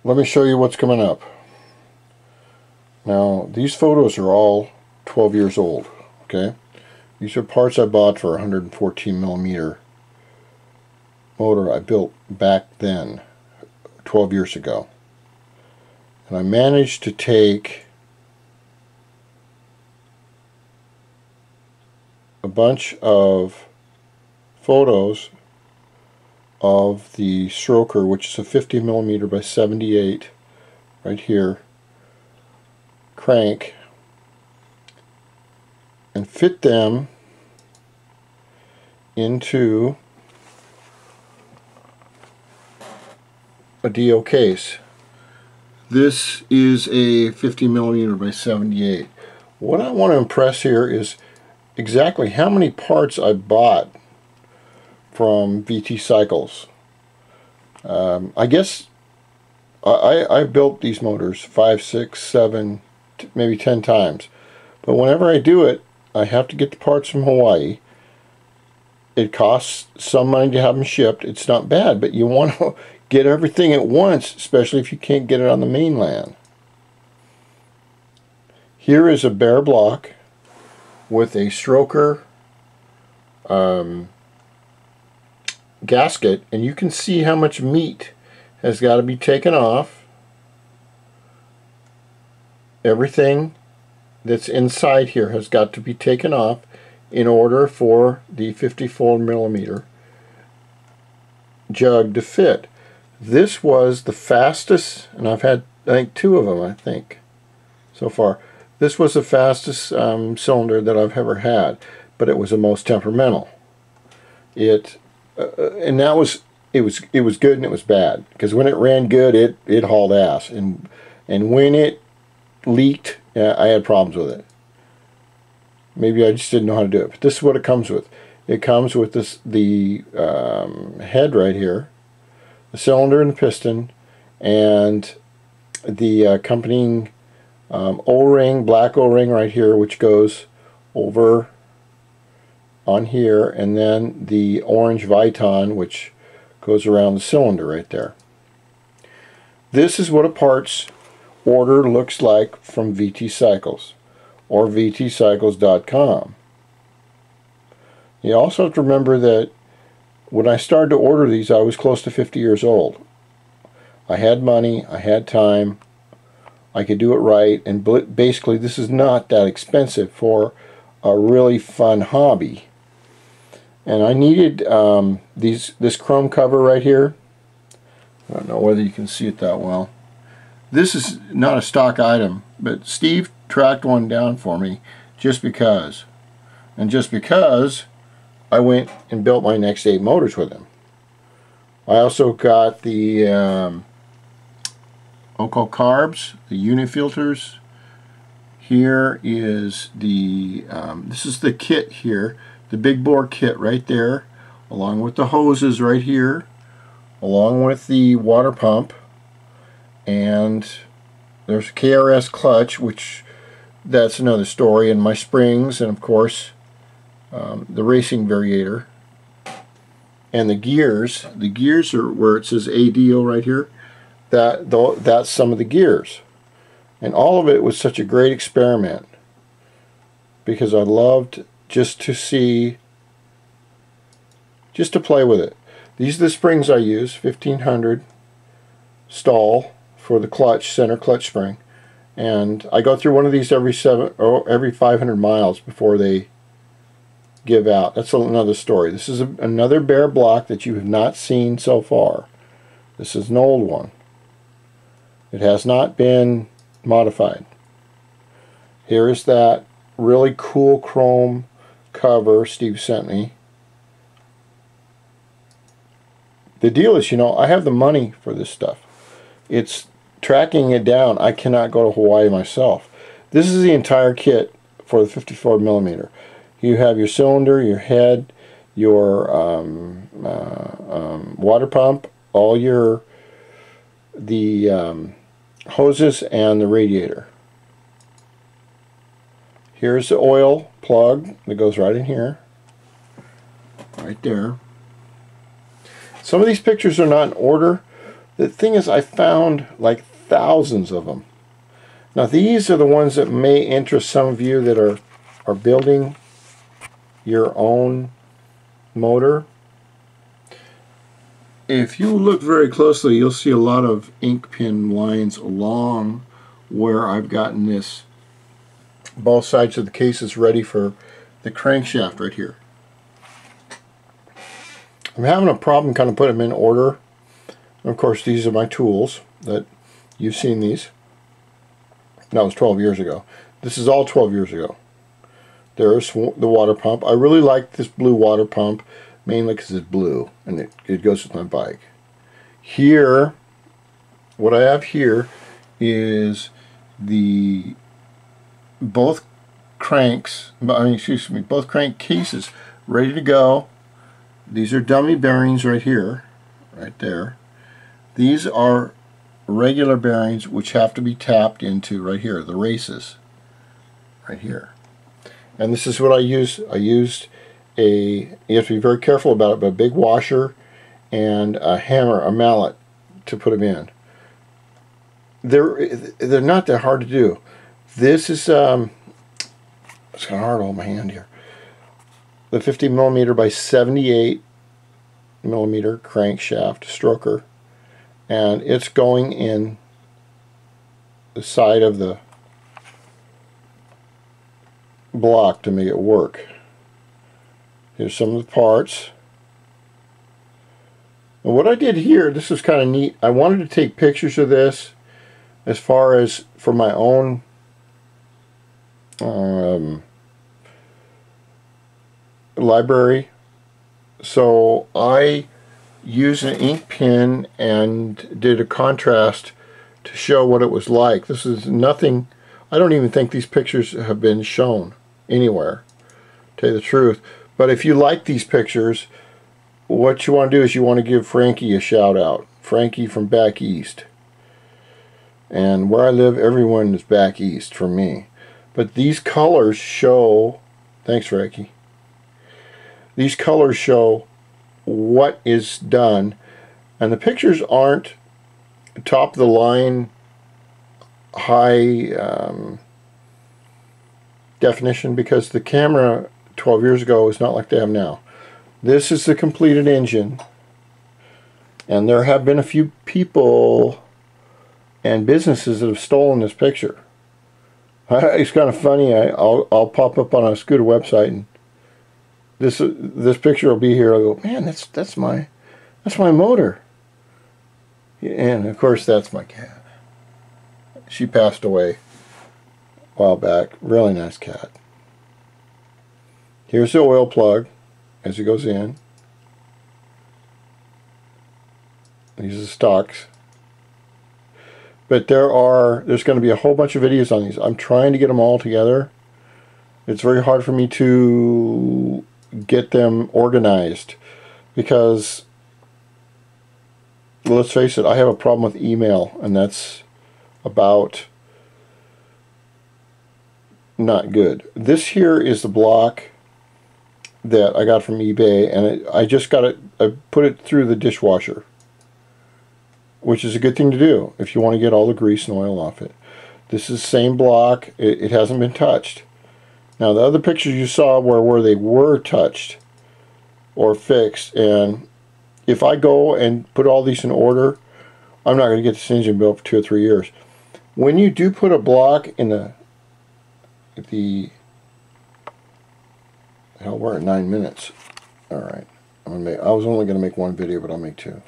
let me show you what's coming up. Now, these photos are all 12 years old, okay? These are parts I bought for a 114 millimeter motor I built back then, 12 years ago. And I managed to take a bunch of photos of the stroker, which is a 50 millimeter by 78 right here crank, and fit them into a DIO case. This is a 50 millimeter by 78. What I want to impress here is exactly how many parts I bought from VT Cycles. I guess I built these motors 5, 6, 7, maybe 10 times. But whenever I do it, I have to get the parts from Hawaii. It costs some money to have them shipped. It's not bad, but you want to get everything at once, especially if you can't get it on the mainland. Here is a bare block with a stroker gasket, and you can see how much meat has got to be taken off. Everything that's inside here has got to be taken off in order for the 54 millimeter jug to fit. This was the fastest, and I've had, I think, 2 of them, I think, so far. This was the fastest cylinder that I've ever had, but it was the most temperamental. And that was, it was good and it was bad, because when it ran good, it hauled ass, and when it leaked, I had problems with it. Maybe I just didn't know how to do it. But this is what it comes with. It comes with the head right here, the cylinder and the piston, and the accompanying O-ring, black O-ring right here, which goes over on here, and then the orange Viton, which goes around the cylinder right there. This is what a parts order looks like from VT Cycles or VTCycles.com. You also have to remember that when I started to order these, I was close to 50 years old. I had money, I had time, I could do it right, and basically this is not that expensive for a really fun hobby. And I needed this chrome cover right here. I don't know whether you can see it that well. This is not a stock item, but Steve tracked one down for me just because. And just because, I went and built my next 8 motors with him. I also got the Oco carbs, the unit filters. Here is the, this is the kit here, the big bore kit right there, along with the hoses right here, along with the water pump, and there's a KRS clutch, which that's another story, and my springs, and of course the racing variator, and the gears. The gears are where it says ADO right here. That's some of the gears, and all of it was such a great experiment because I loved just to see, just to play with it. These are the springs I use, 1500 stall for the clutch, center clutch spring, and I go through one of these every 500 miles before they give out. That's another story. This is another bare block that you have not seen so far. This is an old one. It has not been modified. Here is that really cool chrome cover Steve sent me. The deal is, you know, I have the money for this stuff. It's tracking it down. I cannot go to Hawaii myself. This is the entire kit for the 54 millimeter. You have your cylinder, your head, your water pump, all the hoses, and the radiator. Here's the oil plug that goes right in here, right there. Some of these pictures are not in order, The thing is, I found like thousands of them. Now these are the ones that may interest some of you that are building your own motor. If you look very closely, you'll see a lot of ink pen lines along where I've gotten this, both sides of the cases ready for the crankshaft right here. I'm having a problem kind of putting them in order. And of course, these are my tools that you've seen these. That was 12 years ago. This is all 12 years ago. There's the water pump. I really like this blue water pump, mainly because it's blue and it goes with my bike. Here, what I have here is both cranks, both crank cases ready to go. These are dummy bearings right here, right there. These are regular bearings which have to be tapped into right here, the races, right here. And this is what I used. I used you have to be very careful about it, but a big washer and a hammer, a mallet to put them in. They're not that hard to do. This is, it's kind of hard to hold my hand here. The 50mm by 78mm crankshaft stroker. And it's going in the side of the block to make it work. Here's some of the parts. And what I did here, this is kind of neat. I wanted to take pictures of this as far as for my own library. So I used an ink pen and did a contrast to show what it was like. This is nothing, I don't even think these pictures have been shown anywhere, to tell you the truth. But if you like these pictures, what you want to do is you want to give Frankie a shout out. Frankie from back east. And where I live, everyone is back east from me. But these colors show, thanks Frankie, these colors show what is done, and the pictures aren't top of the line high definition, because the camera 12 years ago is not like they have now. This is the completed engine, and there have been a few people and businesses that have stolen this picture. It's kind of funny. I'll pop up on a scooter website and this picture will be here. I'll go, man, that's my motor. And of course that's my cat. She passed away a while back. Really nice cat. Here's the oil plug as it goes in. These are the stocks. But there's going to be a whole bunch of videos on these. I'm trying to get them all together. It's very hard for me to get them organized because, let's face it, I have a problem with email, and that's about not good. This here is the block that I got from eBay, and I just got it, I put it through the dishwasher, which is a good thing to do if you want to get all the grease and oil off it. This is the same block. It hasn't been touched. Now the other pictures you saw were where they were touched or fixed, and if I go and put all these in order, I'm not going to get this engine built for 2 or 3 years. When you do put a block in hell, we're at 9 minutes. Alright, I was only going to make one video, but I'll make 2.